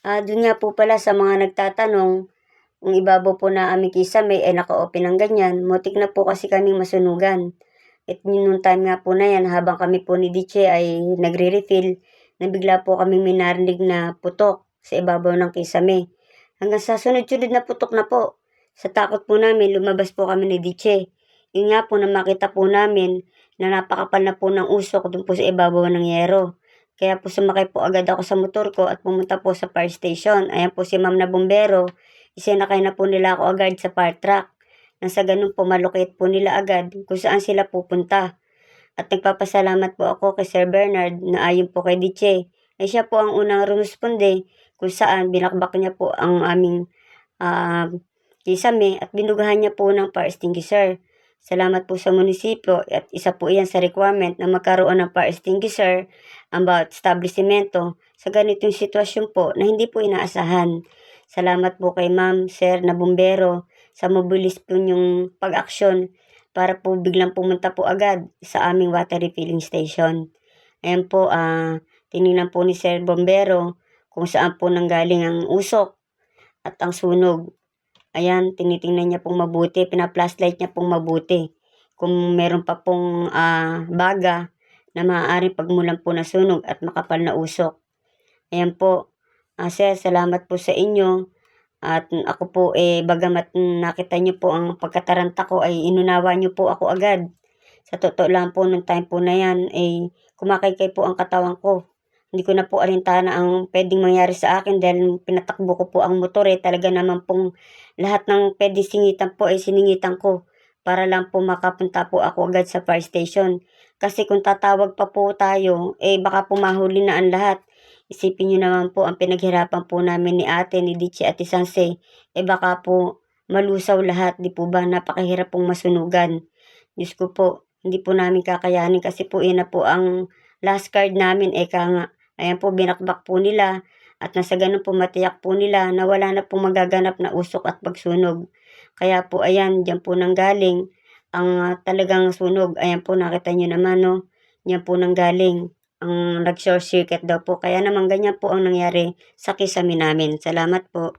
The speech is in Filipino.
Dun nga po pala sa mga nagtatanong, kung ibabaw po na aming kisame ay naka-open ng ganyan, muntik na po kasi kaming masunugan. At nung time nga po na yan, habang kami po ni Diche ay nagre-refill, bigla po kaming may narinig na putok sa ibabaw ng kisame. Hanggang sa sunod-sunod na putok na po. Sa takot po namin, lumabas po kami ni Diche. Yun nga po na makita po namin na napakapal na po ng usok dun po sa ibabaw ng yero. Kaya po sumakay po agad ako sa motor ko at pumunta po sa fire station. Ayan po si ma'am na bumbero, isinakay na po nila ako agad sa fire truck. Nang sa ganun po malocate po nila agad kung saan sila pupunta. At nagpapasalamat po ako kay Sir Bernard na ayon po kay Diche. Ay siya po ang unang rumusponde kung saan binakbak niya po ang aming kisame at binugahan niya po ng fire extinguisher. Salamat po sa munisipyo at isa po iyan sa requirement na magkaroon ng fire extinguisher ang bawat establishmento sa ganitong sitwasyon po na hindi po inaasahan. Salamat po kay ma'am, sir na bumbero sa mabilis po niyong pag-aksyon para po biglang pumunta po agad sa aming water refilling station. Ayan po, tinignan po ni Sir Bombero kung saan po nanggaling ang usok at ang sunog. Ayan, tinitingnan niya pong mabuti, pina-flashlight niya pong mabuti. Kung meron pa pong baga na maaaring pagmulan po na sunog at makapal na usok. Ayan po, sir, salamat po sa inyo. At ako po bagamat nakita niyo po ang pagkataranta ko ay inunawa niyo po ako agad. Sa totoo lang po nung time po na yan kumakaykay po ang katawan ko. Hindi ko na po alintana ang pwedeng mangyari sa akin dahil pinatakbo ko po ang motor talaga naman pong lahat ng pwedeng singitan po siningitan ko para lang po makapunta po ako agad sa fire station. Kasi kung tatawag pa po tayo, baka po mahuli na ang lahat. Isipin niyo naman po ang pinaghirapan po namin ni ate, ni Diche at Sanse. Baka po malusaw lahat, di po ba? Napakahirap pong masunugan. Diyos ko po, hindi po namin kakayanin kasi po na po ang last card namin. Nga, ayan po, binakbak po nila. At nasa ganun po matiyak po nila na wala na pong magaganap na usok at pagsunog. Kaya po ayan, dyan po nanggaling ang talagang sunog. Ayan po, nakita nyo naman, no? Dyan po nanggaling ang nag-short circuit daw po. Kaya naman ganyan po ang nangyari sa kisame namin. Salamat po.